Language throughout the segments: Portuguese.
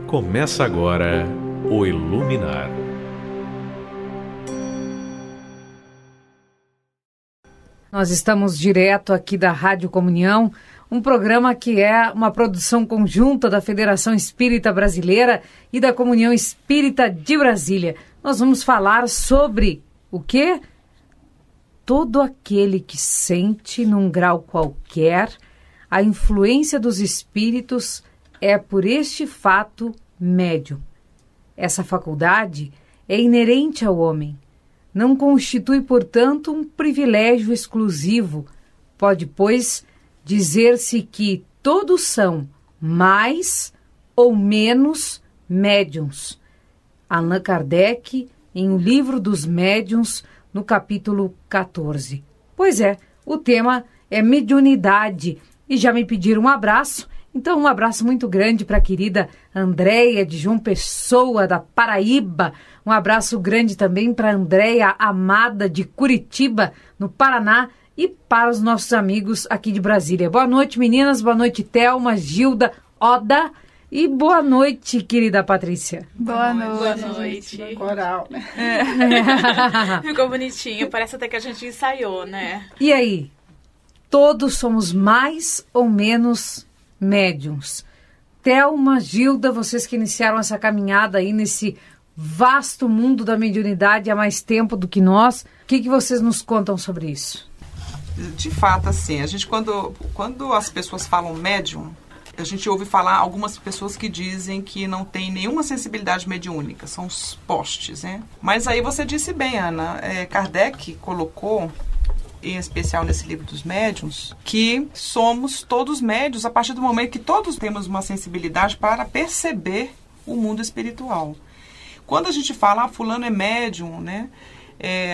Começa agora o Iluminar. Nós estamos direto aqui da Rádio Comunhão, um programa que é uma produção conjunta da Federação Espírita Brasileira e da Comunhão Espírita de Brasília. Nós vamos falar sobre o quê? Todo aquele que sente, num grau qualquer, a influência dos espíritos é, por este fato, médium. Essa faculdade é inerente ao homem. Não constitui, portanto, um privilégio exclusivo. Pode, pois, dizer-se que todos são mais ou menos médiuns. Allan Kardec, em O Livro dos Médiuns, no capítulo 14. Pois é, o tema é mediunidade. E já me pediram um abraço, então um abraço muito grande para a querida Andréia de João Pessoa, da Paraíba. Um abraço grande também para a Andréia Amada de Curitiba, no Paraná, e para os nossos amigos aqui de Brasília. Boa noite, meninas. Boa noite, Thelma, Gilda, Oda. E boa noite, querida Patrícia. Boa noite. Boa noite. Coral. Ficou bonitinho. Parece até que a gente ensaiou, né? E aí? Todos somos mais ou menos médiuns. Thelma, Gilda, vocês que iniciaram essa caminhada aí nesse vasto mundo da mediunidade há mais tempo do que nós, o que vocês nos contam sobre isso? De fato, assim, a gente quando as pessoas falam médium, a gente ouve falar algumas pessoas que dizem que não tem nenhuma sensibilidade mediúnica, são os postes, né? Mas aí você disse bem, Ana, Kardec colocou, em especial nesse livro dos médiuns, que somos todos médiuns a partir do momento que todos temos uma sensibilidade para perceber o mundo espiritual. Quando a gente fala, fulano é médium, né?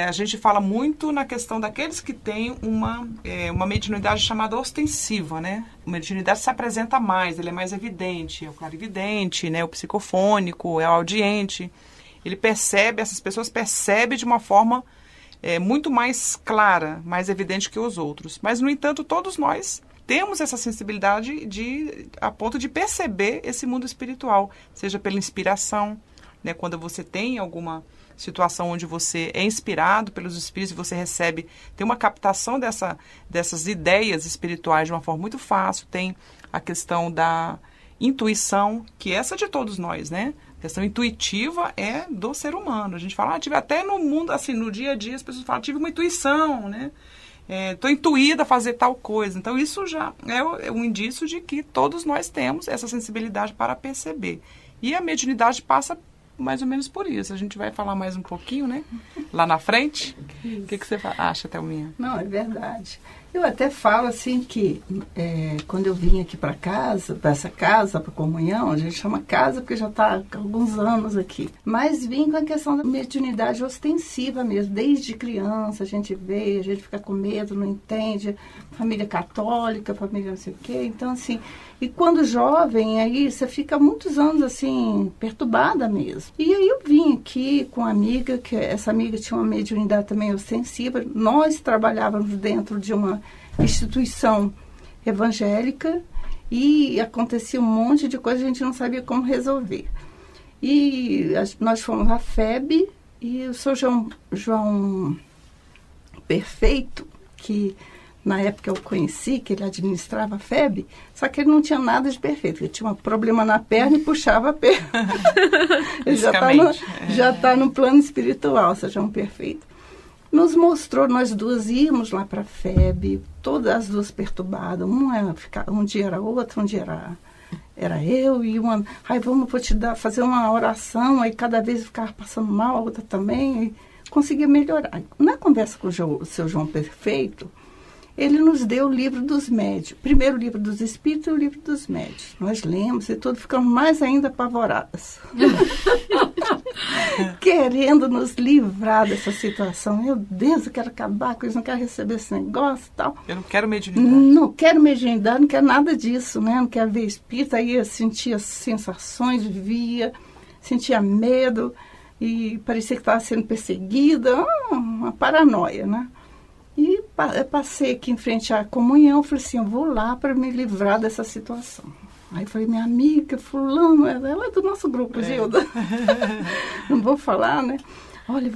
A gente fala muito na questão daqueles que têm uma mediunidade chamada ostensiva, né? A mediunidade se apresenta mais, ele é mais evidente, é o clarividente, né? O psicofônico, é o audiente. Ele percebe, essas pessoas percebem de uma forma muito mais clara, mais evidente que os outros. Mas, no entanto, todos nós temos essa sensibilidade a ponto de perceber esse mundo espiritual, seja pela inspiração, né? Quando você tem alguma situação onde você é inspirado pelos espíritos e você tem uma captação dessas ideias espirituais de uma forma muito fácil. Tem a questão da intuição, que é essa de todos nós, né? A questão intuitiva é do ser humano. A gente fala, tive até no mundo, assim, no dia a dia, as pessoas falam, tive uma intuição, né? Estou intuída a fazer tal coisa. Então, isso já é um indício de que todos nós temos essa sensibilidade para perceber. E a mediunidade passa mais ou menos por isso. A gente vai falar mais um pouquinho, né? Lá na frente. O que você acha, Thelminha? Não, é verdade. Eu até falo assim que quando eu vim aqui para essa casa, para comunhão, a gente chama casa porque já está há alguns anos aqui. Mas vim com a questão da mediunidade ostensiva mesmo. Desde criança a gente vê, a gente fica com medo, não entende. Família católica, família não sei o quê. Então, assim, e quando jovem, aí você fica muitos anos, assim, perturbada mesmo. E aí eu vim aqui com uma amiga, que essa amiga tinha uma mediunidade também ostensiva. Nós trabalhávamos dentro de uma instituição evangélica e acontecia um monte de coisa, a gente não sabia como resolver. E nós fomos à FEB e o Sr. João Perfeito, que na época eu conheci, que ele administrava a FEB, só que ele não tinha nada de perfeito. Ele tinha um problema na perna e puxava a perna. Ele já está no plano espiritual, seja um perfeito. Nos mostrou, nós duas íamos lá para a FEB, todas as duas perturbadas. Um dia era outra, um dia era eu, e uma... vou te fazer uma oração, aí cada vez eu ficava passando mal, a outra também, e conseguia melhorar. Na conversa com o seu João Perfeito, ele nos deu o livro dos médios. Primeiro o livro dos espíritos e o livro dos médios. Nós lemos e tudo, ficamos mais ainda apavoradas. Querendo nos livrar dessa situação. Meu Deus, eu quero acabar com isso, não quero receber esse negócio e tal. Eu não quero mediunidade. Não quero mediunidade, não quero nada disso, né? Não quero ver espírito. Aí eu sentia sensações, sentia medo e parecia que estava sendo perseguida. Uma paranoia, né? E passei aqui em frente à comunhão, falei assim, eu vou lá para me livrar dessa situação. Aí eu falei, minha amiga, fulano, ela é do nosso grupo, Gilda. Não vou falar, né? Olha,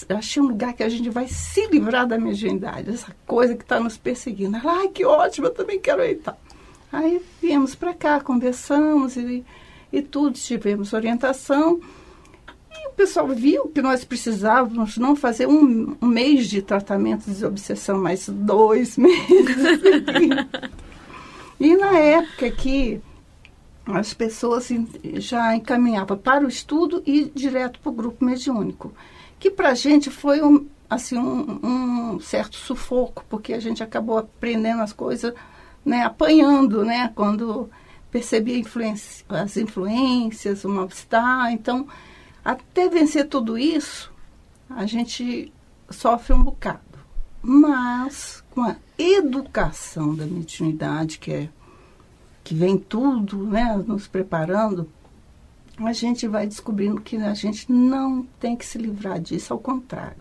eu achei um lugar que a gente vai se livrar da mediunidade, essa coisa que está nos perseguindo. Ela, ai, que ótimo, eu também quero ir, tá. Aí viemos para cá, conversamos e tudo, tivemos orientação. E o pessoal viu que nós precisávamos não fazer um mês de tratamento de desobsessão, mas 2 meses. E na época que as pessoas já encaminhavam para o estudo e direto para o grupo mediúnico, que para a gente foi um certo sufoco, porque a gente acabou aprendendo as coisas, né, apanhando, né, quando percebia as influências, o mal-estar. Então, até vencer tudo isso, a gente sofre um bocado. Mas, com a educação da mediunidade, que vem tudo, né, nos preparando, a gente vai descobrindo que a gente não tem que se livrar disso, ao contrário.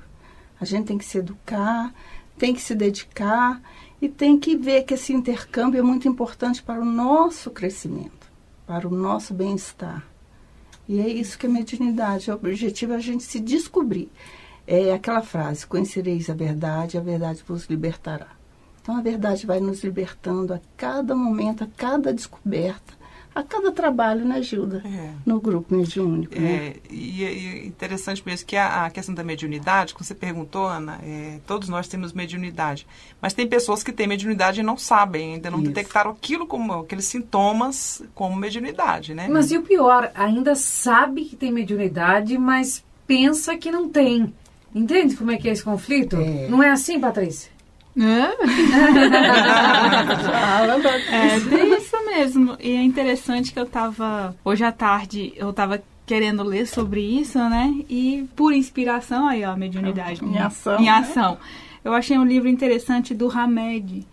A gente tem que se educar, tem que se dedicar e tem que ver que esse intercâmbio é muito importante para o nosso crescimento, para o nosso bem-estar. E é isso que a mediunidade, o objetivo é a gente se descobrir. É aquela frase, conhecereis a verdade vos libertará. Então, a verdade vai nos libertando a cada momento, a cada descoberta, a cada trabalho, né, Gilda? No grupo mediúnico. Né? E é interessante mesmo que a questão da mediunidade, como você perguntou, Ana, todos nós temos mediunidade. Mas tem pessoas que têm mediunidade e não sabem, ainda não detectaram aqueles sintomas como mediunidade, né? Mas e o pior, ainda sabe que tem mediunidade, mas pensa que não tem. Entende como é que é esse conflito? Não é assim, Patrícia? Tem isso mesmo. E é interessante que hoje à tarde, eu estava querendo ler sobre isso, né? E por inspiração, aí ó, a mediunidade em ação. Em ação. Eu achei um livro interessante do Hamed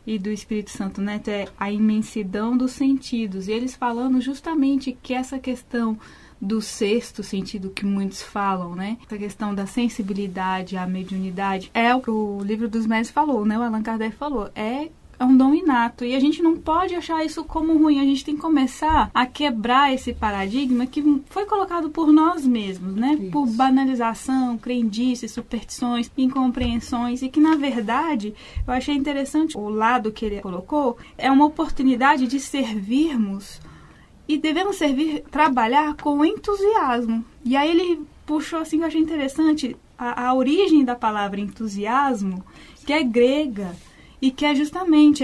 e do Espírito Santo Neto, é A Imensidão dos Sentidos. E eles falando justamente que essa questão do sexto sentido que muitos falam, né? Essa questão da sensibilidade, a mediunidade, é o que o Livro dos Médiuns falou, né? O Allan Kardec falou, é um dom inato. E a gente não pode achar isso como ruim. A gente tem que começar a quebrar esse paradigma que foi colocado por nós mesmos, né? Isso. Por banalização, crendices, superstições, incompreensões. E que, na verdade, eu achei interessante o lado que ele colocou, é uma oportunidade de servirmos e devemos trabalhar com entusiasmo. E aí ele puxou assim, que eu achei interessante, a origem da palavra entusiasmo, que é grega, e que é justamente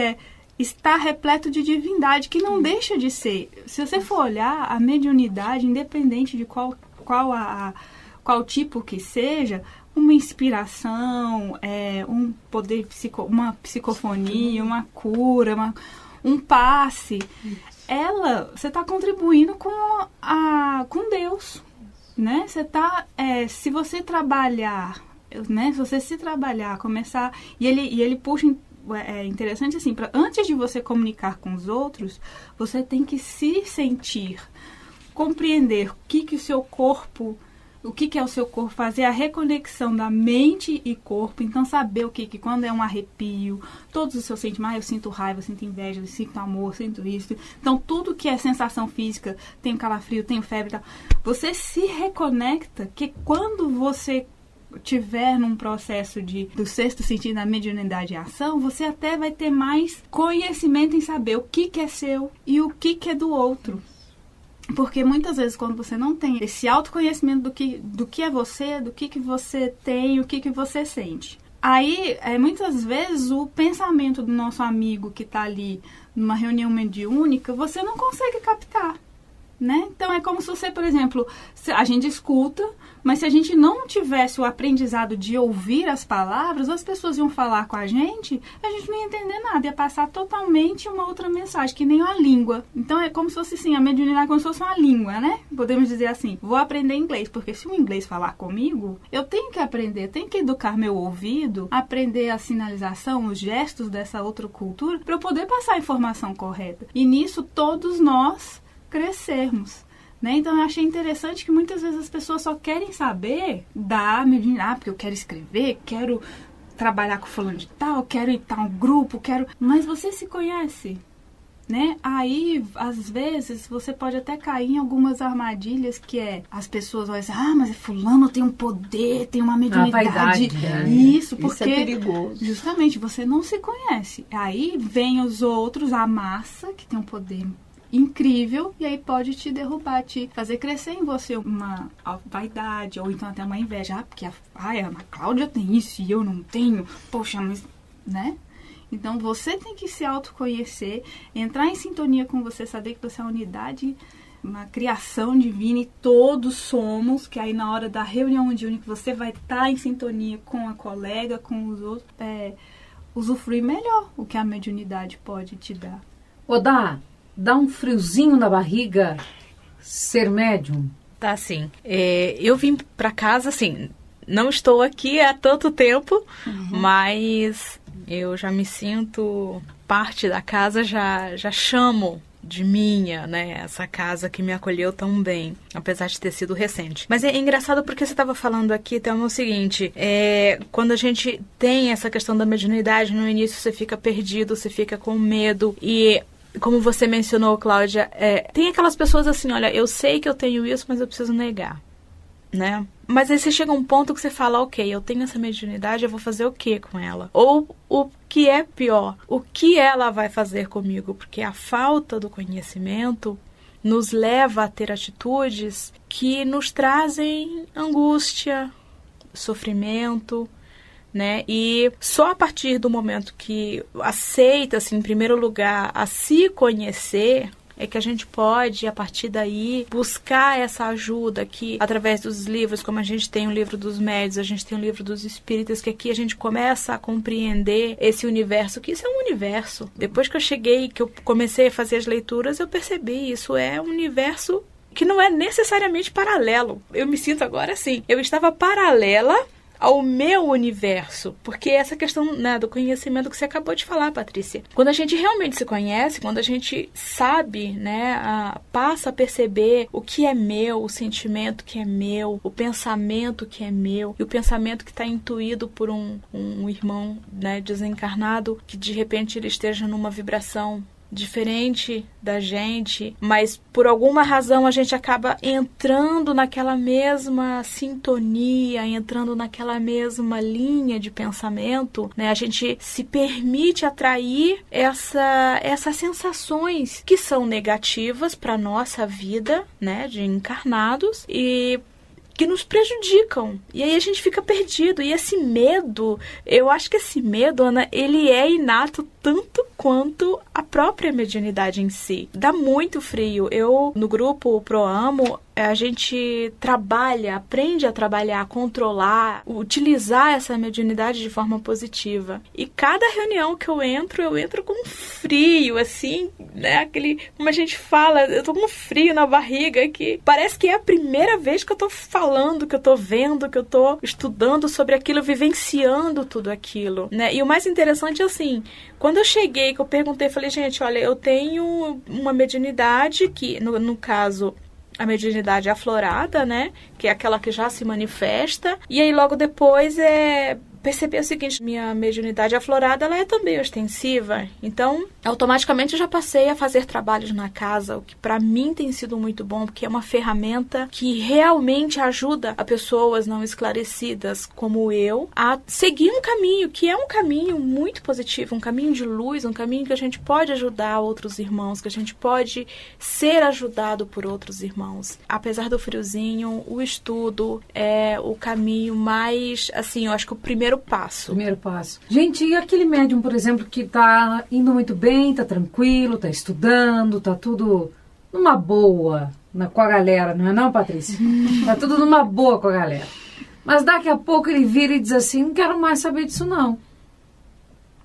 estar repleto de divindade, que não deixa de ser. Se você for olhar, a mediunidade, independente de qual tipo que seja, uma inspiração, um poder, uma psicofonia, uma cura, um passe, você está contribuindo com Deus, né? Você tá, se você trabalhar, né? Se você se trabalhar, começar, e ele puxa, interessante assim, antes de você comunicar com os outros, você tem que se sentir, compreender o que o seu corpo, o que é o seu corpo, fazer a reconexão da mente e corpo, então saber o que quando é um arrepio, todos os seus sentimentos, eu sinto raiva, eu sinto inveja, eu sinto amor, eu sinto isso, então tudo que é sensação física, tenho calafrio, tenho febre, tal, você se reconecta, que quando você tiver num processo do sexto sentido da mediunidade e ação, você até vai ter mais conhecimento em saber o que é seu e o que é do outro. Porque muitas vezes quando você não tem esse autoconhecimento do que é você, do que você tem, o que você sente. Aí, muitas vezes, o pensamento do nosso amigo que está ali numa reunião mediúnica, você não consegue captar, né? Então, é como se você, por exemplo, a gente escuta, mas se a gente não tivesse o aprendizado de ouvir as palavras, as pessoas iam falar com a gente não ia entender nada, ia passar totalmente uma outra mensagem, que nem a língua. Então, é como se fosse assim, a mediunidade é como se fosse uma língua, né? Podemos dizer assim, vou aprender inglês, porque se o inglês falar comigo, eu tenho que aprender, tenho que educar meu ouvido, aprender a sinalização, os gestos dessa outra cultura, para eu poder passar a informação correta. E nisso, todos nós crescermos, né? Então eu achei interessante que muitas vezes as pessoas só querem saber da mediunidade, porque eu quero escrever, quero trabalhar com fulano de tal, quero ir em tal grupo, mas você se conhece, né? Aí, às vezes, você pode até cair em algumas armadilhas que as pessoas vão dizer, mas fulano tem um poder, tem uma mediunidade. Vaidade, né? Isso, porque Isso é perigoso. justamente você não se conhece. Aí vem os outros, a massa, que tem um poder incrível, e aí pode te derrubar, te fazer crescer em você uma vaidade, ou então até uma inveja. Porque a Cláudia tem isso e eu não tenho. Poxa, mas, né? Então, você tem que se autoconhecer, entrar em sintonia com você, saber que você é uma unidade, uma criação divina e todos somos, que aí na hora da reunião mediúnica você vai estar em sintonia com a colega, com os outros, usufruir melhor o que a mediunidade pode te dar. Dá um friozinho na barriga ser médium? Tá, sim. Eu vim pra casa, assim, não estou aqui há tanto tempo, mas eu já me sinto parte da casa, já chamo de minha, né? Essa casa que me acolheu tão bem, apesar de ter sido recente. Mas é engraçado porque você estava falando aqui, Thelma, o seguinte, quando a gente tem essa questão da mediunidade, no início você fica perdido, você fica com medo e... Como você mencionou, Cláudia, tem aquelas pessoas assim, olha, eu sei que eu tenho isso, mas eu preciso negar, né? Mas aí você chega a um ponto que você fala, ok, eu tenho essa mediunidade, eu vou fazer o que com ela? Ou o que é pior, o que ela vai fazer comigo? Porque a falta do conhecimento nos leva a ter atitudes que nos trazem angústia, sofrimento, né? E só a partir do momento que aceita-se, em primeiro lugar, a se conhecer, é que a gente pode, a partir daí, buscar essa ajuda que, através dos livros, como a gente tem o livro dos médiuns, a gente tem o livro dos espíritas, que aqui a gente começa a compreender esse universo, que isso é um universo. Depois que eu cheguei, que eu comecei a fazer as leituras, eu percebi, isso é um universo que não é necessariamente paralelo. Eu me sinto agora assim, eu estava paralela ao meu universo, porque essa questão, né, do conhecimento que você acabou de falar, Patrícia. Quando a gente realmente se conhece, quando a gente sabe, né, passa a perceber o que é meu, o sentimento que é meu, o pensamento que é meu, e o pensamento que está intuído por um irmão, né, desencarnado, que de repente ele esteja numa vibração diferente da gente, mas por alguma razão a gente acaba entrando naquela mesma sintonia, entrando naquela mesma linha de pensamento, né? A gente se permite atrair essas sensações que são negativas para nossa vida, né, de encarnados, e que nos prejudicam. E aí a gente fica perdido. E esse medo, eu acho que esse medo, Ana, ele é inato tanto quanto a própria mediunidade em si. Dá muito frio. Eu, no grupo Proamo, a gente aprende a trabalhar, a controlar, utilizar essa mediunidade de forma positiva. E cada reunião que eu entro com frio, assim, né? Como a gente fala, eu tô com frio na barriga, que parece que é a primeira vez que eu tô falando, que eu tô vendo, que eu tô estudando sobre aquilo, vivenciando tudo aquilo, né? E o mais interessante é assim, quando eu cheguei, que eu perguntei, falei, gente, olha, eu tenho uma mediunidade que, no caso, a mediunidade aflorada, né? Que é aquela que já se manifesta. E aí, logo depois, perceber o seguinte, minha mediunidade aflorada, ela é também ostensiva. Então, automaticamente eu já passei a fazer trabalhos na casa, o que para mim tem sido muito bom, porque é uma ferramenta que realmente ajuda a pessoas não esclarecidas como eu a seguir um caminho que é um caminho muito positivo, um caminho de luz, um caminho que a gente pode ajudar outros irmãos, que a gente pode ser ajudado por outros irmãos. Apesar do friozinho, o estudo é o caminho mais, assim, eu acho que o primeiro passo. Gente, e aquele médium, por exemplo, que tá indo muito bem, tá tranquilo, tá estudando, tá tudo numa boa com a galera, não é não, Patrícia? Tá tudo numa boa com a galera. Mas daqui a pouco ele vira e diz assim, não quero mais saber disso não.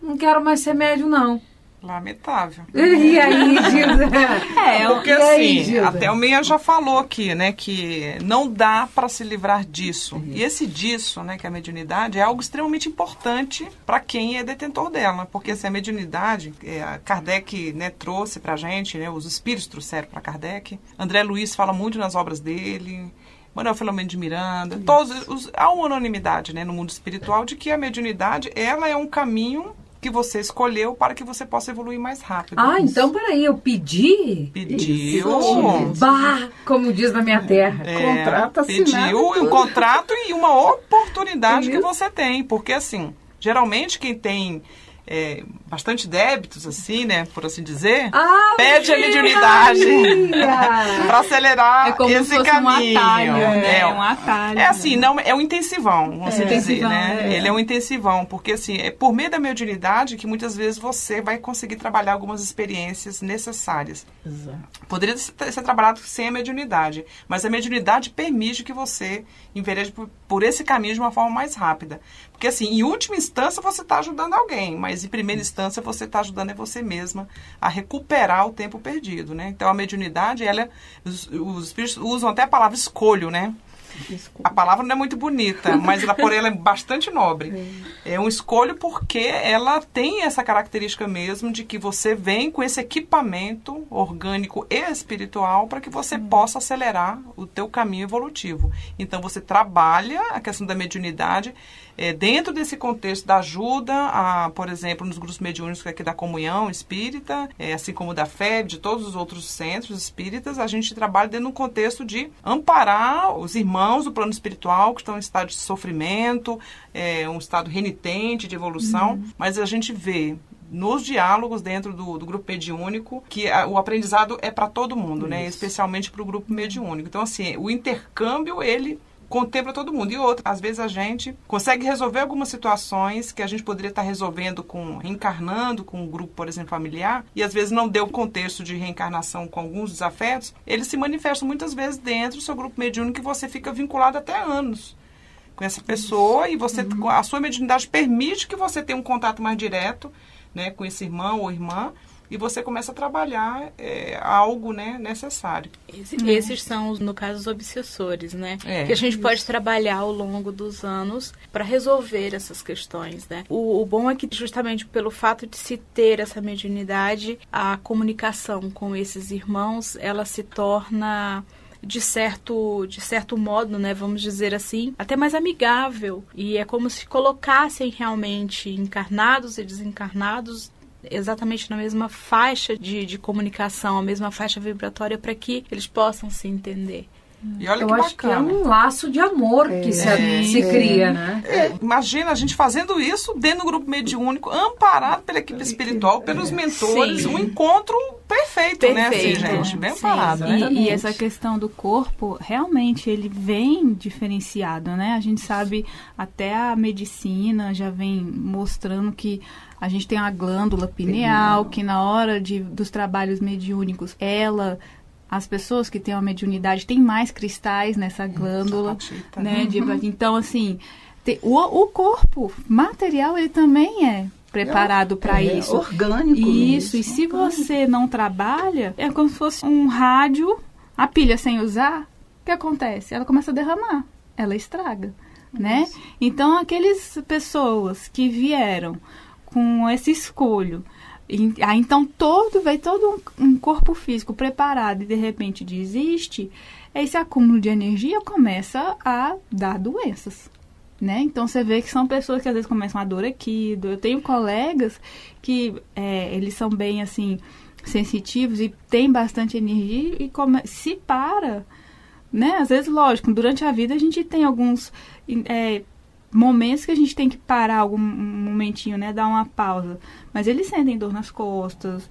Não quero mais ser médium não. Lamentável. E aí, Gilda? Porque assim, a Thelminha já falou aqui, né, que não dá para se livrar disso. E esse disso, né, que é a mediunidade, é algo extremamente importante para quem é detentor dela. Porque assim, a mediunidade, Kardec, né, trouxe pra gente, né, os espíritos trouxeram para Kardec. André Luiz fala muito nas obras dele. Manuel Filomeno de Miranda. Há uma unanimidade, né, no mundo espiritual de que a mediunidade, ela é um caminho que você escolheu para que você possa evoluir mais rápido. Ah, então peraí, eu pedi? Pediu. Bah, como diz na minha terra. Contrato assinado. Pediu um contrato e uma oportunidade que você tem. Porque, assim, geralmente quem tem bastante débitos, assim, né, por assim dizer, pede a mediunidade para acelerar como esse se fosse caminho. Um atalho, né? Um atalho. É assim, não, é um intensivão, vamos dizer, intensivão, né? Ele é um intensivão, porque assim, é por meio da mediunidade que muitas vezes você vai conseguir trabalhar algumas experiências necessárias. Exato. Poderia ser trabalhado sem a mediunidade, mas a mediunidade permite que você envereje por esse caminho de uma forma mais rápida. Porque assim, em última instância você está ajudando alguém, mas em primeira instância você está ajudando você mesma a recuperar o tempo perdido, né? Então a mediunidade, os espíritos usam até a palavra escolho, né? A palavra não é muito bonita, mas porém ela é bastante nobre. É um escolho porque ela tem essa característica mesmo de que você vem com esse equipamento orgânico e espiritual para que você possa acelerar o teu caminho evolutivo. Então você trabalha a questão da mediunidade dentro desse contexto da ajuda, por exemplo, nos grupos mediúnicos aqui da Comunhão Espírita, assim como da FEB, de todos os outros centros espíritas, a gente trabalha dentro de um contexto de amparar os irmãos do plano espiritual que estão em estado de sofrimento, um estado renitente de evolução, mas a gente vê nos diálogos dentro do grupo mediúnico que o aprendizado é para todo mundo, né? Especialmente para o grupo mediúnico. Então, assim, o intercâmbio, ele contempla todo mundo. E outra, às vezes a gente consegue resolver algumas situações que a gente poderia estar resolvendo reencarnando com um grupo, por exemplo, familiar, e às vezes não deu o contexto de reencarnação com alguns desafetos, eles se manifestam muitas vezes dentro do seu grupo mediúnico, que você fica vinculado até anos com essa pessoa, e você, a sua mediunidade permite que você tenha um contato mais direto, né, com esse irmão ou irmã, e você começa a trabalhar algo, né, necessário. Esses são, no caso, os obsessores, né? Que a gente pode trabalhar ao longo dos anos para resolver essas questões, né? O bom é que, justamente pelo fato de se ter essa mediunidade, a comunicação com esses irmãos, ela se torna, de certo modo, né, vamos dizer assim, até mais amigável. E é como se colocassem realmente encarnados e desencarnados exatamente na mesma faixa de comunicação, a mesma faixa vibratória, para que eles possam se entender. E olha eu que acho bacana. que é um laço de amor que se cria, né? Imagina a gente fazendo isso dentro do grupo mediúnico, amparado pela equipe espiritual, pelos mentores, um encontro perfeito, né? Assim, gente, bem amparado, né? E essa questão do corpo, realmente, ele vem diferenciado, né? A gente sabe, até a medicina já vem mostrando que a gente tem uma glândula pineal, que na hora dos trabalhos mediúnicos, as pessoas que têm uma mediunidade têm mais cristais nessa glândula, né? Então, assim, o corpo material, ele também é preparado para isso. Orgânico. Isso, mesmo. E se você não trabalha, é como se fosse um rádio, a pilha sem usar, o que acontece? Ela começa a derramar, ela estraga, né? Então, aquelas pessoas que vieram com esse escolho, então vem todo um corpo físico preparado e de repente desiste, esse acúmulo de energia começa a dar doenças, né? Então você vê que são pessoas que às vezes começam a dor aqui. Eu tenho colegas que eles são bem assim sensitivos e têm bastante energia e se para, né? Às vezes, lógico, durante a vida a gente tem alguns momentos que a gente tem que parar um momentinho, né? Dar uma pausa. Mas eles sentem dor nas costas,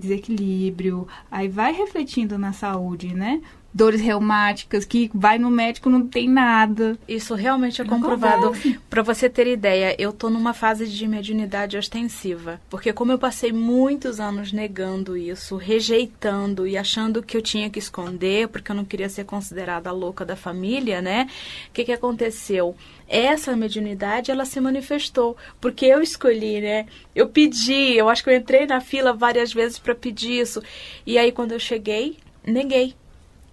desequilíbrio, aí vai refletindo na saúde, né? Dores reumáticas, que vai no médico não tem nada. Isso realmente é comprovado. Para você ter ideia, eu tô numa fase de mediunidade ostensiva. Porque como eu passei muitos anos negando isso, rejeitando e achando que eu tinha que esconder, porque eu não queria ser considerada a louca da família, né? O que aconteceu? Essa mediunidade, ela se manifestou. Porque eu escolhi, né? Eu pedi, eu acho que eu entrei na fila várias vezes para pedir isso. E aí, quando eu cheguei, neguei.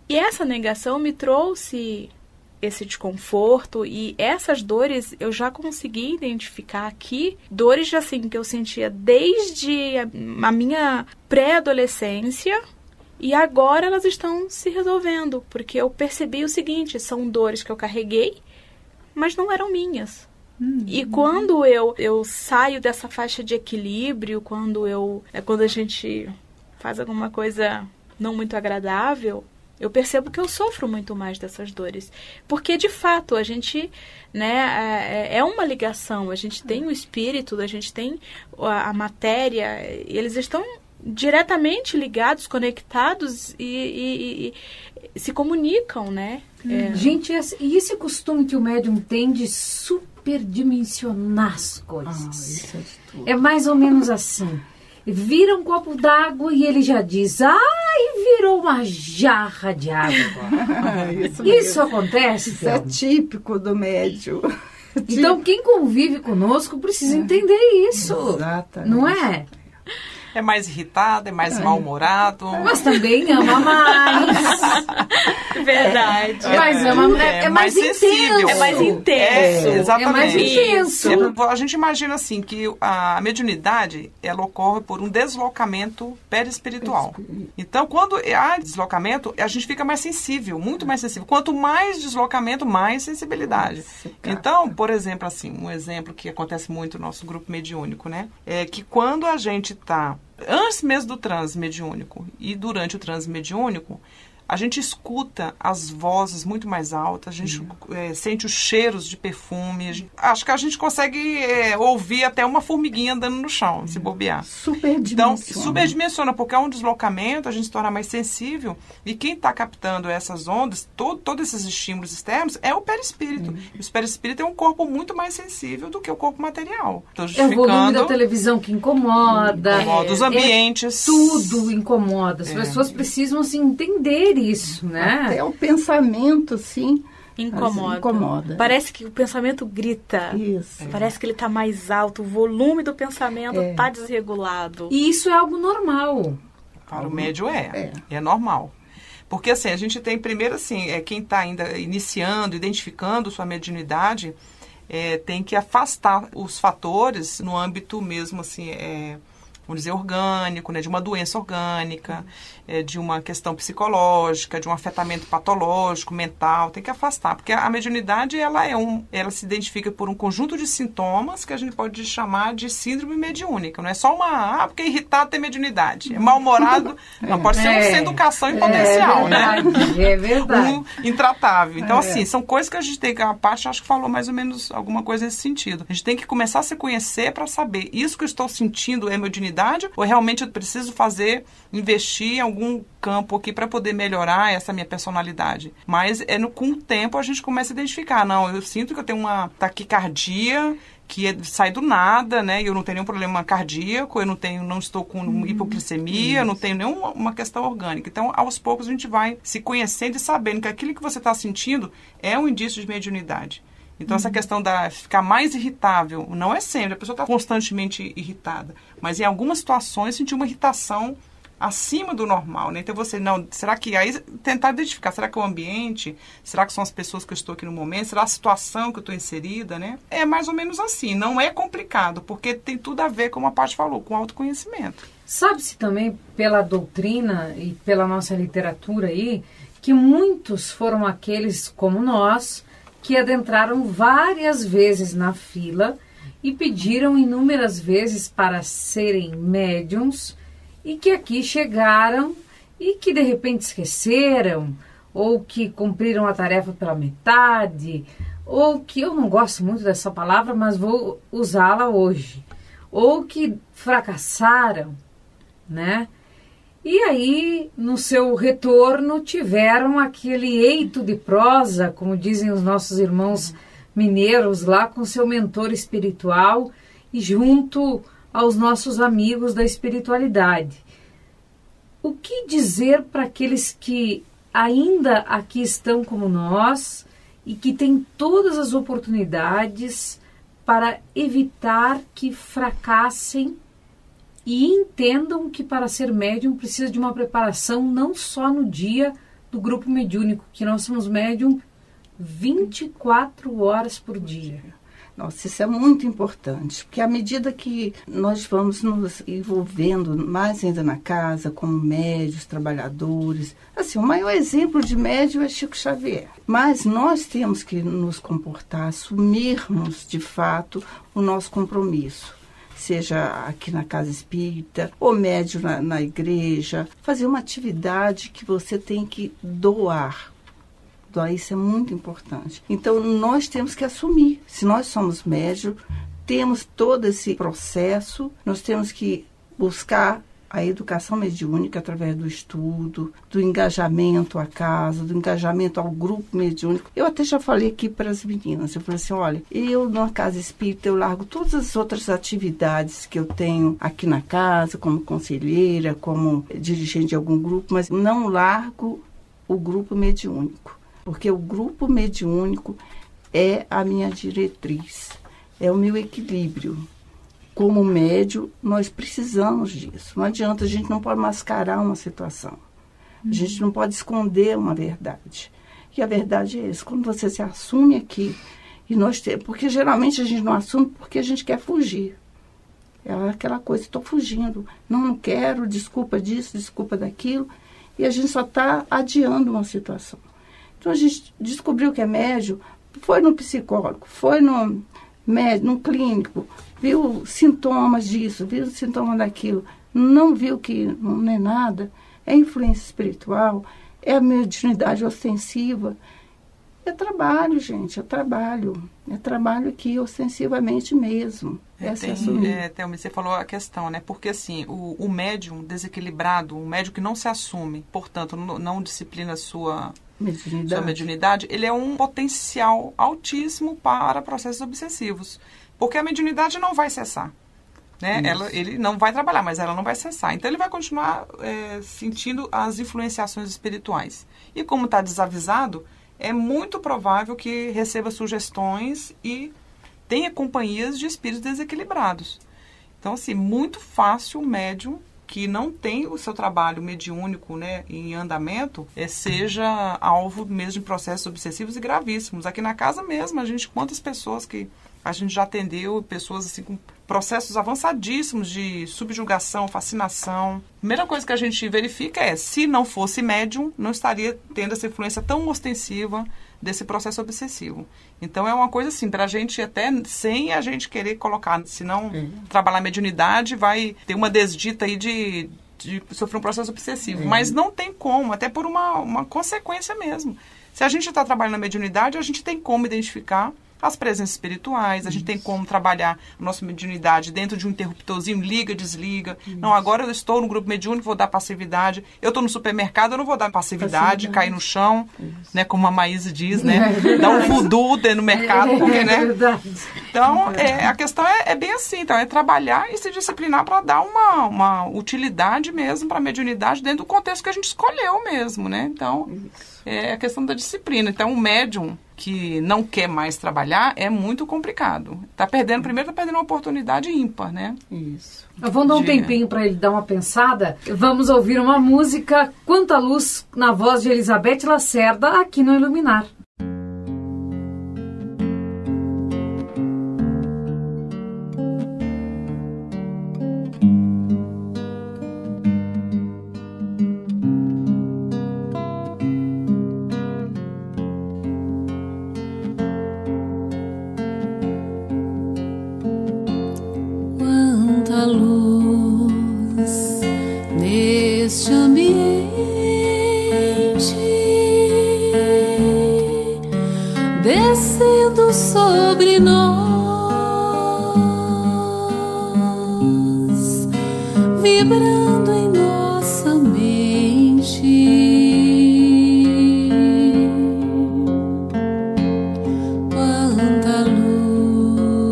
E essa negação me trouxe esse desconforto e essas dores eu já consegui identificar aqui. Dores assim que eu sentia desde a minha pré-adolescência e agora elas estão se resolvendo. Porque eu percebi o seguinte, são dores que eu carreguei, mas não eram minhas. E quando eu saio dessa faixa de equilíbrio, quando a gente faz alguma coisa não muito agradável, eu percebo que eu sofro muito mais dessas dores. Porque, de fato, a gente, né, é uma ligação. A gente tem o espírito, a gente tem a matéria, e eles estão diretamente ligados, conectados e se comunicam, né? Gente, e esse costume que o médium tem de superdimensionar as coisas? Isso é de tudo. É mais ou menos assim. Vira um copo d'água e ele já diz, ai, virou uma jarra de água. Isso acontece, Isso é típico do médium. Então, quem convive conosco precisa entender isso. Exatamente. Não é? É mais irritado, é mais mal-humorado. Mas também ama mais. Verdade. Mas é mais sensível. intenso. É mais intenso. Exatamente. É mais intenso. A gente imagina assim que a mediunidade ela ocorre por um deslocamento perispiritual. Então, quando há deslocamento, a gente fica mais sensível, muito mais sensível. Quanto mais deslocamento, mais sensibilidade. Então, por exemplo, assim, um exemplo que acontece muito no nosso grupo mediúnico, né? É que quando a gente está antes mesmo do transe mediúnico e durante o transe mediúnico, a gente escuta as vozes muito mais altas, a gente sente os cheiros de perfume. Acho que a gente consegue ouvir até uma formiguinha andando no chão, se bobear. Então, superdimensiona, porque é um deslocamento, a gente se torna mais sensível. E quem está captando essas ondas, todos esses estímulos externos, é o perispírito. E o perispírito é um corpo muito mais sensível do que o corpo material. Então, É o volume da televisão que incomoda. Os ambientes. Tudo incomoda. As pessoas precisam assim, entender isso, né? Até o pensamento, sim. Incomoda. Parece que o pensamento grita. Isso. Parece que ele está mais alto. O volume do pensamento está desregulado. E isso é algo normal. Para o médium é normal. Porque assim, a gente tem primeiro assim, quem está ainda iniciando, identificando sua mediunidade, tem que afastar os fatores no âmbito mesmo assim, vamos dizer, orgânico, né, de uma doença orgânica, de uma questão psicológica, de um afetamento patológico, mental, tem que afastar, porque a mediunidade ela se identifica por um conjunto de sintomas que a gente pode chamar de síndrome mediúnica, não é só porque é irritado tem mediunidade, é mal-humorado, não, pode ser uma sem educação em potencial, né? É verdade. Intratável. Então, assim, são coisas que a gente tem que, a parte acho que falou mais ou menos alguma coisa nesse sentido. A gente tem que começar a se conhecer para saber, isso que eu estou sentindo é mediunidade ou realmente eu preciso investir em algum campo aqui para poder melhorar essa minha personalidade. Mas com o tempo a gente começa a identificar, não, eu sinto que eu tenho uma taquicardia que sai do nada, né? Eu não tenho nenhum problema cardíaco, eu não estou com hipoglicemia, não tenho nenhuma questão orgânica. Então, aos poucos a gente vai se conhecendo e sabendo que aquilo que você está sentindo é um indício de mediunidade. Então, essa questão da ficar mais irritável, não é sempre, a pessoa está constantemente irritada, mas em algumas situações sentir uma irritação acima do normal, né? Então, será que, aí tentar identificar, será que é o ambiente, será que são as pessoas que eu estou aqui no momento, será a situação que eu estou inserida, né? É mais ou menos assim, não é complicado, porque tem tudo a ver, como a Paty falou, com autoconhecimento. Sabe-se também, pela doutrina e pela nossa literatura aí, que muitos foram aqueles, como nós, que adentraram várias vezes na fila e pediram inúmeras vezes para serem médiums e que aqui chegaram e que de repente esqueceram ou que cumpriram a tarefa pela metade ou que, eu não gosto muito dessa palavra, mas vou usá-la hoje, ou que fracassaram, né? E aí, no seu retorno, tiveram aquele eito de prosa, como dizem os nossos irmãos mineiros lá, com seu mentor espiritual e junto aos nossos amigos da espiritualidade. O que dizer para aqueles que ainda aqui estão como nós e que têm todas as oportunidades para evitar que fracassem e entendam que para ser médium precisa de uma preparação não só no dia do grupo mediúnico, que nós somos médium 24 horas por dia. Nossa, isso é muito importante, porque à medida que nós vamos nos envolvendo mais ainda na casa, como médios, trabalhadores, assim, o maior exemplo de médio é Chico Xavier. Mas nós temos que nos comportar, assumirmos de fato o nosso compromisso, seja aqui na casa espírita, ou médio na igreja, fazer uma atividade que você tem que doar. Isso é muito importante. Então, nós temos que assumir. Se nós somos médios, temos todo esse processo, nós temos que buscar a educação mediúnica através do estudo, do engajamento à casa, do engajamento ao grupo mediúnico. Eu até já falei aqui para as meninas, eu falei assim, olha, eu na casa espírita, eu largo todas as outras atividades que eu tenho aqui na casa, como conselheira, como dirigente de algum grupo, mas não largo o grupo mediúnico. Porque o grupo mediúnico é a minha diretriz, é o meu equilíbrio. Como médio, nós precisamos disso. Não adianta, a gente não pode mascarar uma situação. A gente não pode esconder uma verdade. E a verdade é essa, quando você se assume aqui, e nós temos, porque geralmente a gente não assume porque a gente quer fugir. É aquela coisa, estou fugindo, não quero, desculpa disso, desculpa daquilo, e a gente só está adiando uma situação. Então, a gente descobriu que é médio, foi no psicólogo, foi no médico, no clínico, viu sintomas disso, viu sintomas daquilo, não viu que não é nada, é influência espiritual, é a mediunidade ostensiva. É trabalho, gente, é trabalho. É trabalho aqui ostensivamente mesmo. Thelma, você falou a questão, né? Porque assim, o médium desequilibrado, o médium que não se assume, portanto, não disciplina sua mediunidade, ele é um potencial altíssimo para processos obsessivos. Porque a mediunidade não vai cessar. Né? Ele não vai trabalhar, mas ela não vai cessar. Então, ele vai continuar sentindo as influenciações espirituais. E como está desavisado, é muito provável que receba sugestões e tenha companhias de espíritos desequilibrados. Então, assim, muito fácil o médium que não tem o seu trabalho mediúnico, né, em andamento, seja alvo mesmo de processos obsessivos e gravíssimos. Aqui na casa mesmo, quantas pessoas que a gente já atendeu, pessoas assim com processos avançadíssimos de subjugação, fascinação. A primeira coisa que a gente verifica se não fosse médium, não estaria tendo essa influência tão ostensiva desse processo obsessivo. Então, é uma coisa assim, para a gente até, sem a gente querer colocar, se não trabalhar a mediunidade, vai ter uma desdita aí de sofrer um processo obsessivo. Mas não tem como, até por uma consequência mesmo. Se a gente está trabalhando na mediunidade, a gente tem como identificar as presenças espirituais, a gente tem como trabalhar a nossa mediunidade dentro de um interruptorzinho, liga, desliga. Não, agora eu estou no grupo mediúnico, vou dar passividade. Eu estou no supermercado, eu não vou dar passividade, cair no chão, né, como a Maísa diz, né? Dar um voodoo dentro do mercado, porque, né? Então, a questão é bem assim, então, é trabalhar e se disciplinar para dar uma utilidade mesmo para a mediunidade dentro do contexto que a gente escolheu mesmo, né? Então, é a questão da disciplina. Então, o médium que não quer mais trabalhar é muito complicado. Primeiro tá perdendo uma oportunidade ímpar, né? Isso. Vamos dar um tempinho para ele dar uma pensada. Vamos ouvir uma música, Quanta Luz, na voz de Elizabeth Lacerda, aqui no Iluminar. Sobre nós, vibrando em nossa mente, quanta luz,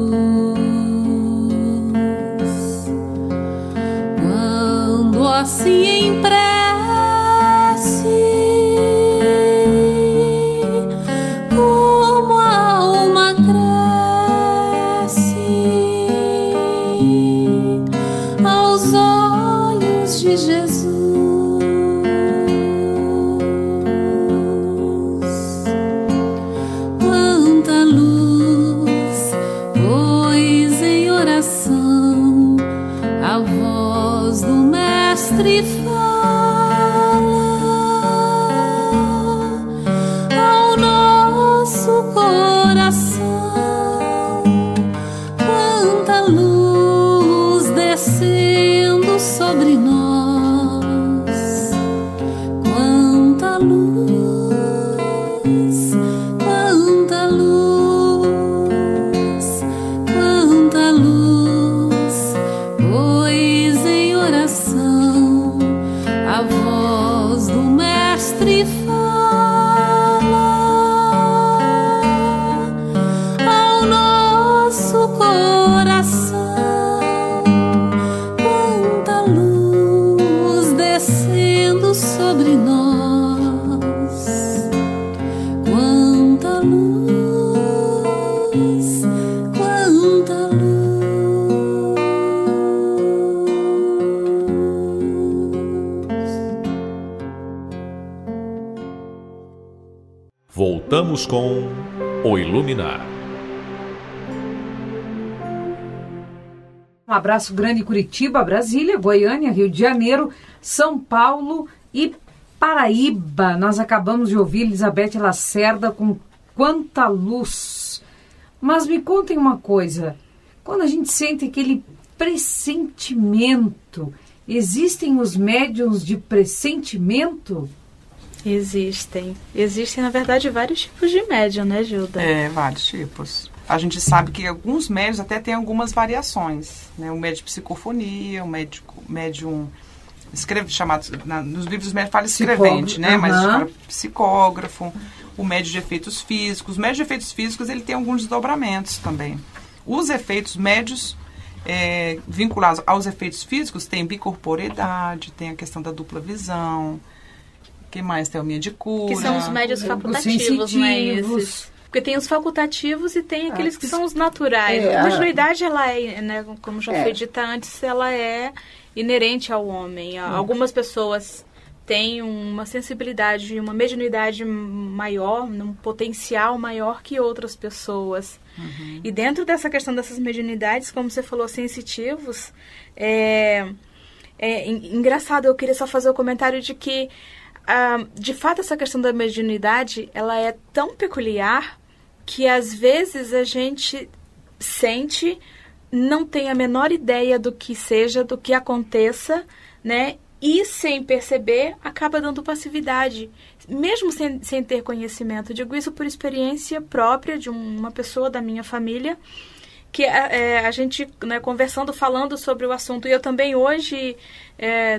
quando assim em prece mestre fala ao nosso coração, quanta luz descendo sobre nós, quanta luz, quanta luz, quanta luz, pois em oração a voz do mestre fala ao nosso coração, quanta luz descendo sobre nós, quanta luz, quanta luz. Voltamos com O Iluminar. Um abraço grande em Curitiba, Brasília, Goiânia, Rio de Janeiro, São Paulo e Paraíba. Nós acabamos de ouvir Elizabeth Lacerda com Quanta Luz. Mas me contem uma coisa, quando a gente sente aquele pressentimento, existem os médiuns de pressentimento? Existem, na verdade, vários tipos de médium, né, Gilda? Vários tipos. A gente sabe que alguns médiuns até têm algumas variações, né? O médium de psicofonia, o médium chamado, nos livros dos médios fala escrevente, né? Mas a gente fala psicógrafo, o médium de efeitos físicos. O médium de efeitos físicos, ele tem alguns desdobramentos também. Os efeitos médios vinculados aos efeitos físicos tem bicorporeidade, tem a questão da dupla visão. O que mais? Tem a de cura. Que são os médios facultativos, né? Esses. Porque tem os facultativos e tem aqueles que são os naturais. A mediunidade, ela é, né, como já foi dita antes, ela é inerente ao homem. Algumas pessoas têm uma sensibilidade, uma mediunidade maior, um potencial maior que outras pessoas. E dentro dessa questão dessas mediunidades, como você falou, sensitivos, engraçado, eu queria só fazer o comentário de que de fato, essa questão da mediunidade, ela é tão peculiar que às vezes a gente sente, não tem a menor ideia do que seja, do que aconteça, né? E sem perceber, acaba dando passividade, mesmo sem ter conhecimento. Digo isso por experiência própria de uma pessoa da minha família, que a gente, né, conversando, falando sobre o assunto. E eu também hoje,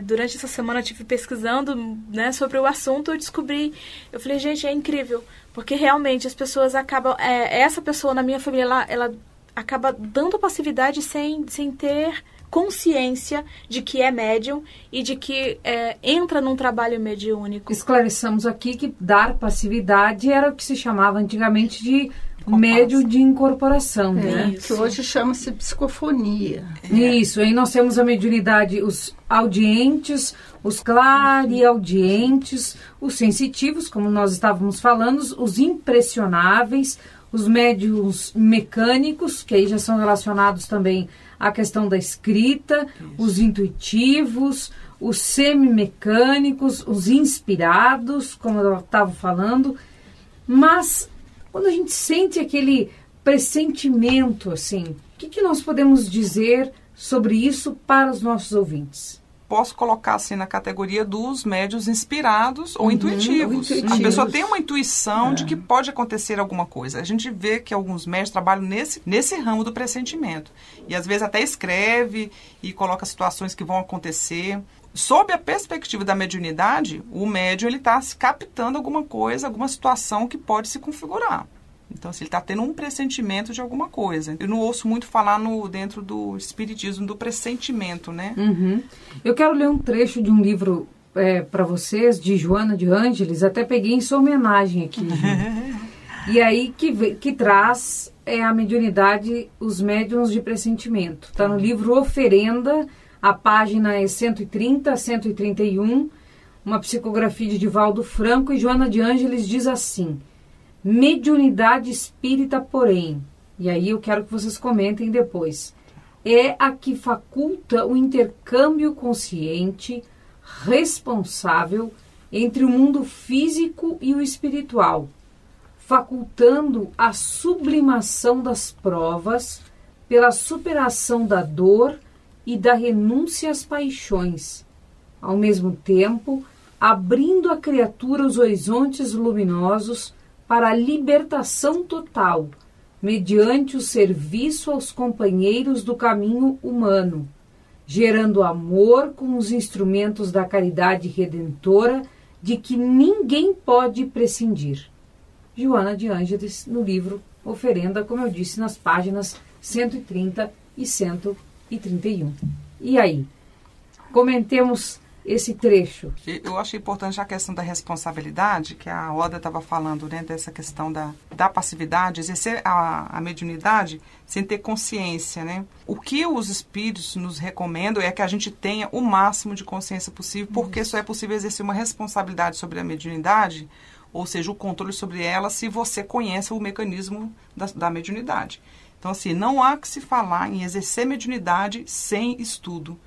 durante essa semana, estive pesquisando, né, sobre o assunto. Eu falei, gente, é incrível, porque realmente as pessoas acabam... essa pessoa na minha família, ela acaba dando passividade sem ter consciência de que é médium e de que entra num trabalho mediúnico. Esclareçamos aqui que dar passividade era o que se chamava antigamente de médium de incorporação, né? Que hoje chama-se psicofonia. Isso, aí nós temos a mediunidade, os audientes, os clareaudientes, os sensitivos, como nós estávamos falando, os impressionáveis, os médiuns mecânicos, que aí já são relacionados também à questão da escrita, os intuitivos, os semimecânicos, os inspirados, como eu estava falando, mas quando a gente sente aquele pressentimento, assim, o que nós podemos dizer sobre isso para os nossos ouvintes? Posso colocar assim na categoria dos médiuns inspirados ou intuitivos. A pessoa tem uma intuição de que pode acontecer alguma coisa. A gente vê que alguns médiuns trabalham nesse ramo do pressentimento. E às vezes até escreve e coloca situações que vão acontecer. Sob a perspectiva da mediunidade, o médium está captando alguma coisa, alguma situação que pode se configurar. Então, assim, ele está tendo um pressentimento de alguma coisa. Eu não ouço muito falar dentro do espiritismo do pressentimento, né? Eu quero ler um trecho de um livro para vocês, de Joana de Ângeles, até peguei em sua homenagem aqui. E aí que traz a mediunidade, os médiuns de pressentimento. Está no livro Oferenda, a página é 130, 131, uma psicografia de Divaldo Franco, e Joana de Ângeles diz assim: mediunidade espírita, porém, e aí eu quero que vocês comentem depois, é a que faculta o intercâmbio consciente, responsável entre o mundo físico e o espiritual, facultando a sublimação das provas pela superação da dor e da renúncia às paixões, ao mesmo tempo abrindo à criatura os horizontes luminosos para a libertação total, mediante o serviço aos companheiros do caminho humano, gerando amor com os instrumentos da caridade redentora de que ninguém pode prescindir. Joana de Ângeles, no livro Oferenda, como eu disse, nas páginas 130 e 131. E aí? Comentemos esse trecho. Eu achei importante a questão da responsabilidade, que a Oda estava falando, né, dessa questão da passividade, exercer a mediunidade sem ter consciência, né? O que os espíritos nos recomendam é que a gente tenha o máximo de consciência possível, porque só é possível exercer uma responsabilidade sobre a mediunidade, ou seja, o controle sobre ela, se você conhece o mecanismo da mediunidade. Então, assim, não há que se falar em exercer mediunidade sem estudo.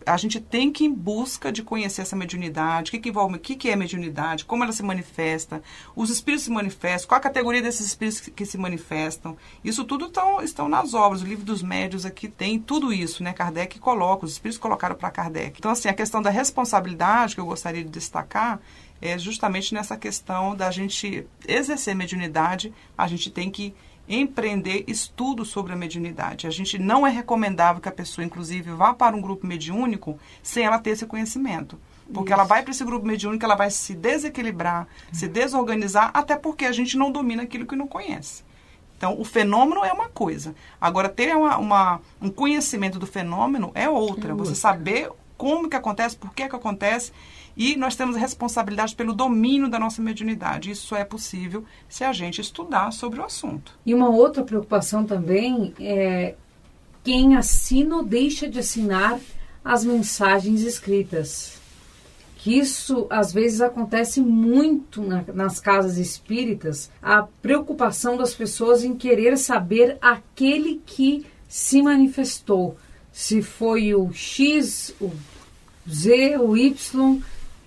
A gente tem que ir em busca de conhecer essa mediunidade, o que é mediunidade, como ela se manifesta, os espíritos se manifestam, qual a categoria desses espíritos que se manifestam. Isso tudo estão nas obras. O livro dos médiuns aqui tem tudo isso, né? Kardec coloca, os espíritos colocaram para Kardec. Então, assim, a questão da responsabilidade que eu gostaria de destacar é justamente nessa questão da gente exercer mediunidade, a gente tem que empreender estudos sobre a mediunidade. A gente não é recomendável que a pessoa, inclusive, vá para um grupo mediúnico sem ela ter esse conhecimento. Porque ela vai para esse grupo mediúnico, ela vai se desequilibrar, se desorganizar, até porque a gente não domina aquilo que não conhece. Então, o fenômeno é uma coisa. Agora, ter um conhecimento do fenômeno é outra. Você saber como que acontece, por que acontece. E nós temos a responsabilidade pelo domínio da nossa mediunidade. Isso só é possível se a gente estudar sobre o assunto. E uma outra preocupação também é quem assina ou deixa de assinar as mensagens escritas. Que isso, às vezes, acontece muito nas casas espíritas, a preocupação das pessoas em querer saber aquele que se manifestou. Se foi o X, o Z, o Y...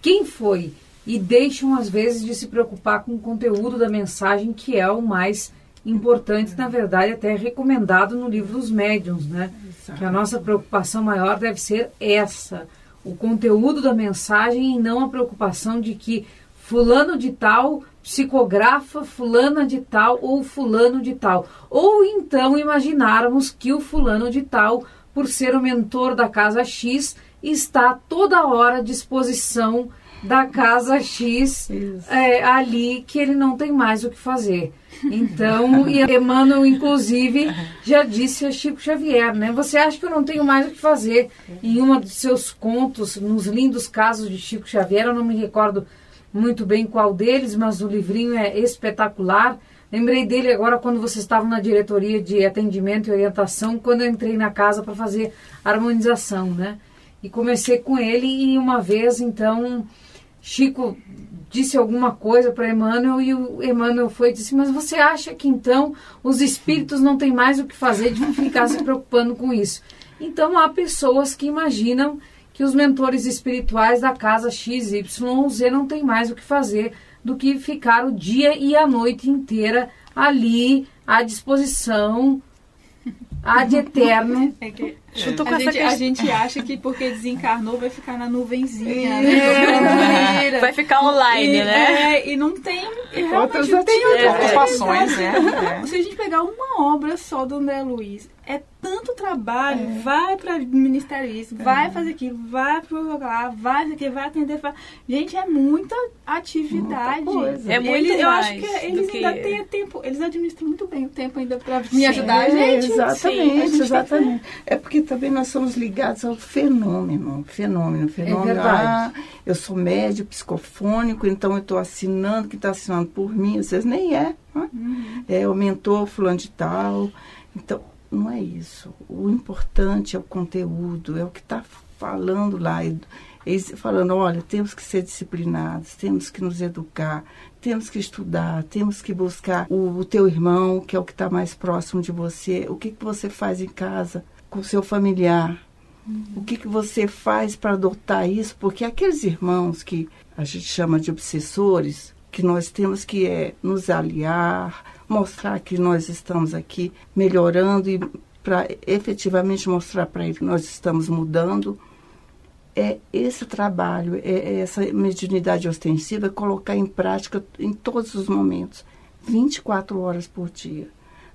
Quem foi? E deixam, às vezes, de se preocupar com o conteúdo da mensagem, que é o mais importante, na verdade, até recomendado no livro dos médiuns, né? Exato. Que a nossa preocupação maior deve ser essa, o conteúdo da mensagem, e não a preocupação de que fulano de tal psicografa fulana de tal ou fulano de tal. Ou então imaginarmos que o fulano de tal, por ser o mentor da casa X, está toda hora à disposição da casa X ali, que ele não tem mais o que fazer. Então, e Emmanuel, inclusive, já disse a Chico Xavier, né? Você acha que eu não tenho mais o que fazer? Em uma dos seus contos, nos lindos casos de Chico Xavier, eu não me recordo muito bem qual deles, mas o livrinho é espetacular. Lembrei dele agora quando vocês estavam na diretoria de atendimento e orientação, quando eu entrei na casa para fazer harmonização, né? E comecei com ele, e uma vez, então, Chico disse alguma coisa para Emmanuel, e o Emmanuel foi e disse, mas você acha que, então, os espíritos não têm mais o que fazer de ficar se preocupando com isso? Então, há pessoas que imaginam que os mentores espirituais da casa X, Y ou Z não têm mais o que fazer do que ficar o dia e a noite inteira ali, à disposição, ad eterno. Junto com a gente acha que porque desencarnou vai ficar na nuvenzinha, né? Vai ficar online, né? E não tem. Outras ocupações, né? Se a gente pegar uma obra só do André Luiz, é tanto trabalho, vai para o Ministério isso, vai fazer aquilo, vai provocar, vai fazer aquilo, vai atender. Gente, é muita atividade. É muito eu mais acho que eles ainda têm tempo, eles administram muito bem o tempo ainda para me ajudar a gente. Exatamente, exatamente. É porque também nós somos ligados ao fenômeno. É verdade. Eu sou médium psicofônico, então eu estou assinando, quem está assinando por mim, às vezes nem é. Né? É o mentor fulano de tal. Então, não é isso. O importante é o conteúdo, é o que está falando lá. Eles falando, olha, temos que ser disciplinados, temos que nos educar, temos que estudar, temos que buscar o teu irmão, que é o que está mais próximo de você. O que você faz em casa com o seu familiar? O que você faz para adotar isso? Porque aqueles irmãos que a gente chama de obsessores, que nós temos que nos aliar, mostrar que nós estamos aqui melhorando e para efetivamente mostrar para ele que nós estamos mudando. É esse trabalho, essa mediunidade ostensiva, colocar em prática em todos os momentos, 24 horas por dia.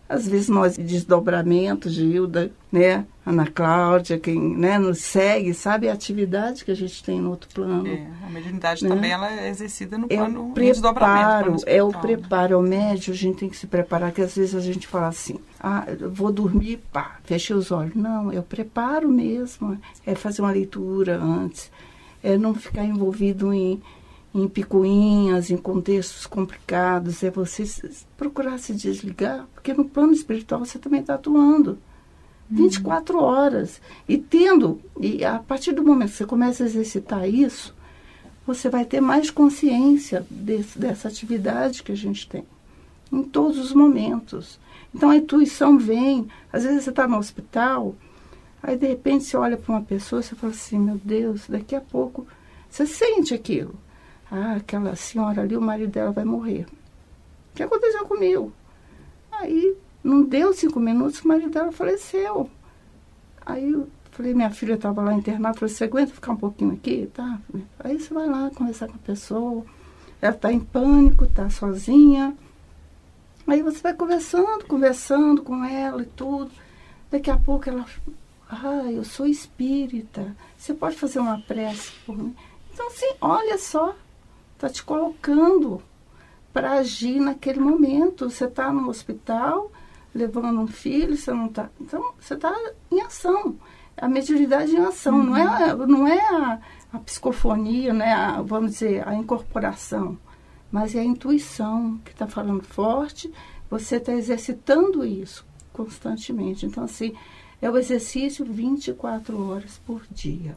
Às vezes nós, desdobramento, Gilda, né, Ana Cláudia, quem, né, nos segue, sabe a atividade que a gente tem no outro plano. A mediunidade, né, também ela é exercida no plano de desdobramento. É o preparo, é o médio, a gente tem que se preparar, que às vezes a gente fala assim, eu vou dormir, fechei os olhos. Não, é o preparo mesmo, é fazer uma leitura antes, é não ficar envolvido em picuinhas, em contextos complicados, é você procurar se desligar, porque no plano espiritual você também está atuando 24 horas. E a partir do momento que você começa a exercitar isso, você vai ter mais consciência dessa atividade que a gente tem, em todos os momentos. Então a intuição vem, às vezes você está no hospital, aí de repente você olha para uma pessoa e você fala assim, meu Deus, daqui a pouco você sente aquilo. Aquela senhora ali, o marido dela vai morrer. O que aconteceu comigo? Aí, não deu 5 minutos, o marido dela faleceu. Aí eu falei, minha filha estava lá internada, falei, você aguenta ficar um pouquinho aqui? Tá. Aí você vai lá conversar com a pessoa, ela está em pânico, está sozinha. Aí você vai conversando com ela e tudo. Daqui a pouco ela, eu sou espírita, você pode fazer uma prece por mim? Então, assim, olha só, está te colocando para agir naquele momento. Você está no hospital, levando um filho, você não está... Então, você está em ação. A mediunidade em ação, não é a psicofonia, né? Vamos dizer, a incorporação, mas é a intuição que está falando forte, você está exercitando isso constantemente. Então, assim, é o exercício 24 horas por dia,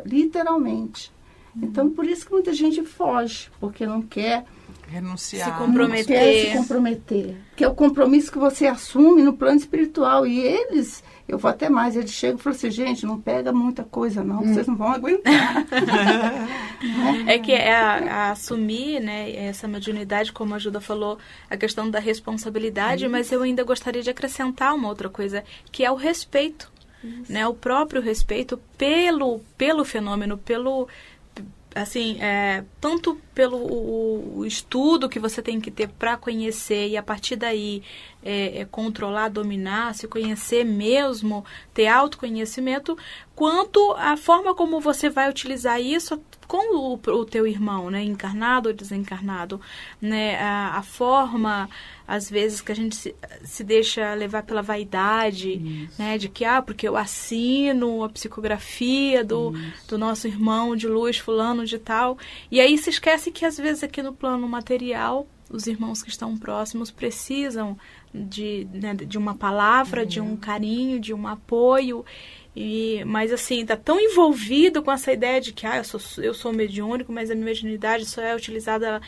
literalmente. Então, por isso que muita gente foge, porque não quer renunciar, se comprometer. Não quer se comprometer. Que é o compromisso que você assume no plano espiritual. E eles, eu vou até mais, eles chegam e falam assim, gente, não pega muita coisa não, vocês não vão aguentar. É que é assumir, né, essa mediunidade, como a Gilda falou, a questão da responsabilidade, mas eu ainda gostaria de acrescentar uma outra coisa, que é o respeito. Né, o próprio respeito pelo fenômeno, assim, tanto pelo o estudo que você tem que ter para conhecer e a partir daí controlar, dominar, se conhecer mesmo, ter autoconhecimento, quanto a forma como você vai utilizar isso com o teu irmão, né, encarnado ou desencarnado, né, a forma, às vezes, que a gente se deixa levar pela vaidade, né, de que, porque eu assino a psicografia do nosso irmão de luz, fulano de tal, e aí se esquece que, às vezes, aqui no plano material, os irmãos que estão próximos precisam de uma palavra, de um carinho, de um apoio, mas assim, está tão envolvido com essa ideia de que eu sou mediúnico, mas a minha mediunidade só é utilizada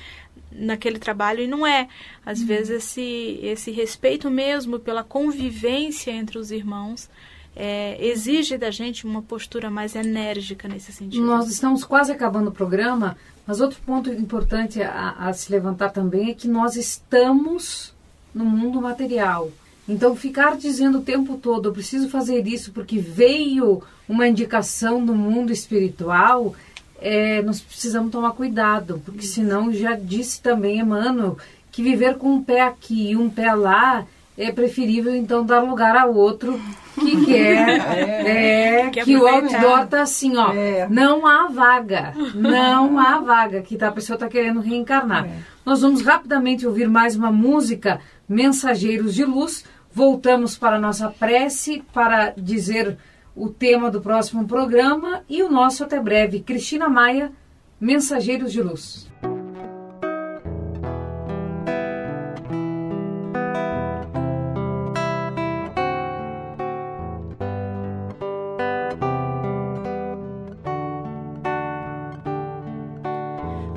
naquele trabalho, e não é. Às vezes esse respeito mesmo pela convivência entre os irmãos exige da gente uma postura mais enérgica nesse sentido. Nós estamos quase acabando o programa, mas outro ponto importante a se levantar também é que nós estamos no mundo material. Então, ficar dizendo o tempo todo, eu preciso fazer isso porque veio uma indicação do mundo espiritual, nós precisamos tomar cuidado, porque senão, já disse também Emmanuel, que viver com um pé aqui e um pé lá é preferível, então, dar lugar a outro que quer que o outdoor está assim, não há vaga, que a pessoa está querendo reencarnar. Nós vamos rapidamente ouvir mais uma música, Mensageiros de Luz. Voltamos para a nossa prece, para dizer o tema do próximo programa e o nosso até breve. Cristina Maia, Mensageiros de Luz.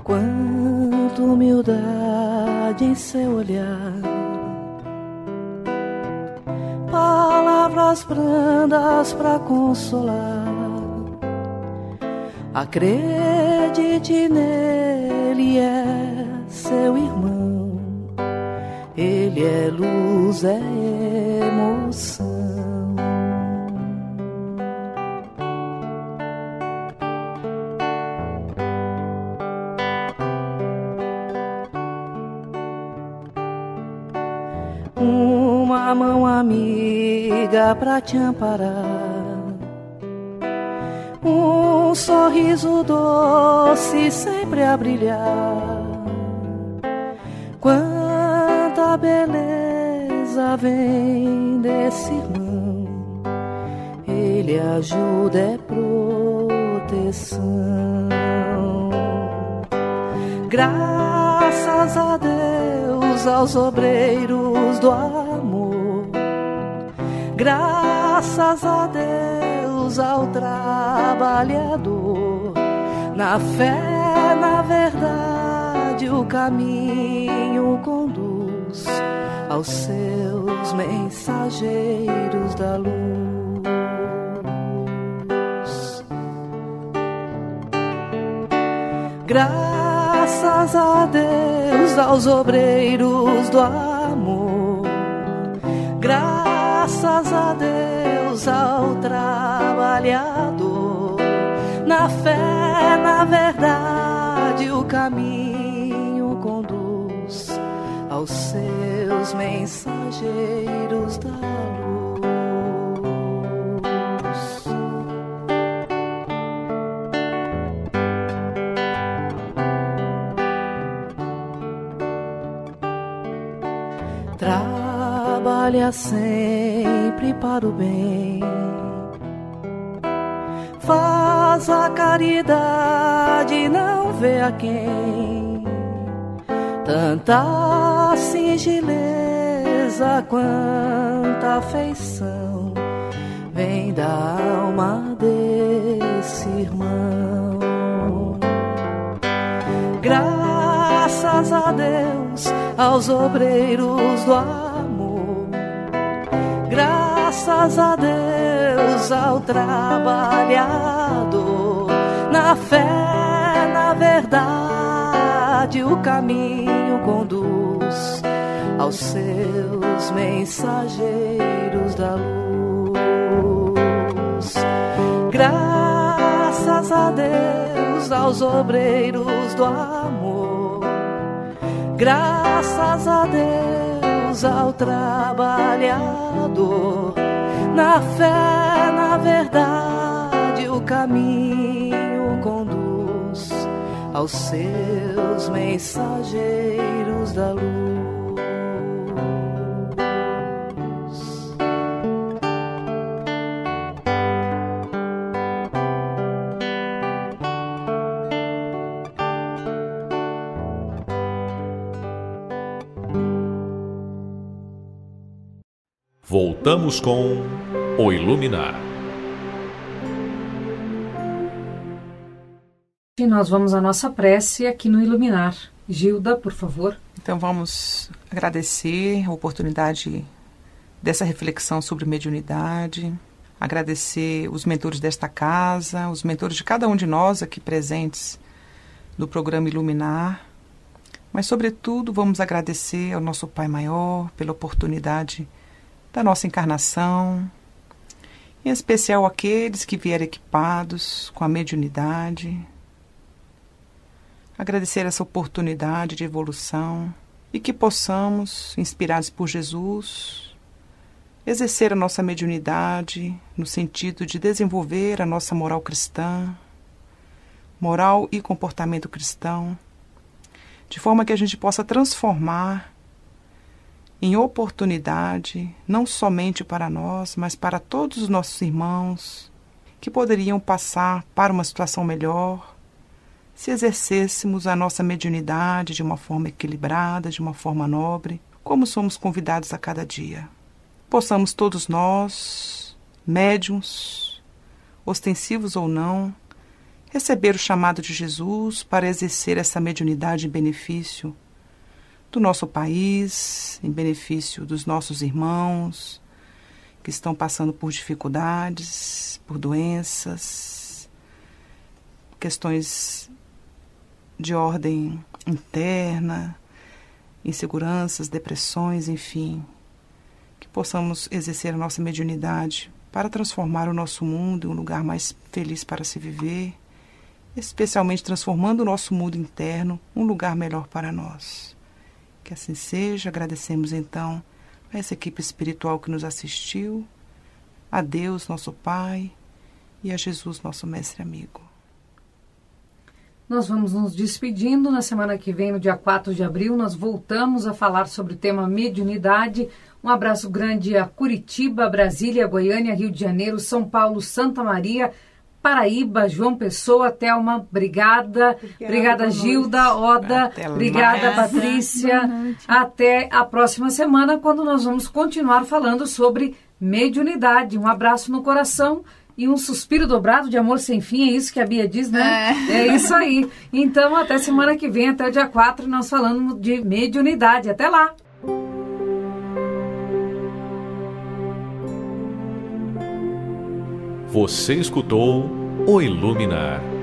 Quanta humildade em seu olhar, palavra palavras brandas pra consolar. Acredite nele, é seu irmão. Ele é luz, é emoção. Uma mão amiga pra te amparar, um sorriso doce sempre a brilhar. Quanta beleza vem desse irmão, ele ajuda, é proteção. Graças a Deus, aos obreiros do amor, graças a Deus ao trabalhador. Na fé, na verdade, o caminho conduz aos seus mensageiros da luz. Graças a Deus, aos obreiros do amor, graças a Deus ao trabalhador. Na fé, na verdade, o caminho conduz aos seus mensageiros da luz. Trabalha sempre para o bem, faz a caridade, não vê a quem. Tanta singeleza, quanta afeição vem da alma desse irmão. Graças a Deus, aos obreiros do amor, graças a Deus ao trabalhador. Na fé, na verdade, o caminho conduz aos seus mensageiros da luz. Graças a Deus, aos obreiros do amor, graças a Deus ao trabalhador. Na fé, na verdade, o caminho conduz aos seus mensageiros da luz. Voltamos com O Iluminar. E nós vamos à nossa prece aqui no Iluminar. Gilda, por favor. Então vamos agradecer a oportunidade dessa reflexão sobre mediunidade, agradecer os mentores desta casa, os mentores de cada um de nós aqui presentes no programa Iluminar, mas sobretudo vamos agradecer ao nosso Pai Maior pela oportunidade da nossa encarnação, em especial aqueles que vieram equipados com a mediunidade. Agradecer essa oportunidade de evolução e que possamos, inspirados por Jesus, exercer a nossa mediunidade no sentido de desenvolver a nossa moral cristã, moral e comportamento cristão, de forma que a gente possa transformar em oportunidade, não somente para nós, mas para todos os nossos irmãos que poderiam passar para uma situação melhor se exercêssemos a nossa mediunidade de uma forma equilibrada, de uma forma nobre, como somos convidados a cada dia. Possamos todos nós, médiuns, ostensivos ou não, receber o chamado de Jesus para exercer essa mediunidade em benefício do nosso país, em benefício dos nossos irmãos que estão passando por dificuldades, por doenças, questões de ordem interna, inseguranças, depressões, enfim. Que possamos exercer a nossa mediunidade para transformar o nosso mundo em um lugar mais feliz para se viver, especialmente transformando o nosso mundo interno um lugar melhor para nós. Que assim seja. Agradecemos então a essa equipe espiritual que nos assistiu, a Deus, nosso Pai, e a Jesus, nosso mestre amigo. Nós vamos nos despedindo. Na semana que vem, no dia 4 de abril, nós voltamos a falar sobre o tema mediunidade. Um abraço grande a Curitiba, Brasília, Goiânia, Rio de Janeiro, São Paulo, Santa Maria, Paraíba, João Pessoa, Thelma, obrigada. Obrigada, Gilda, Oda, obrigada, Patrícia. Até a próxima semana, quando nós vamos continuar falando sobre mediunidade. Um abraço no coração e um suspiro dobrado de amor sem fim, é isso que a Bia diz, né? É isso aí. Então, até semana que vem, até o dia 4, nós falamos de mediunidade. Até lá! Você escutou O Iluminar.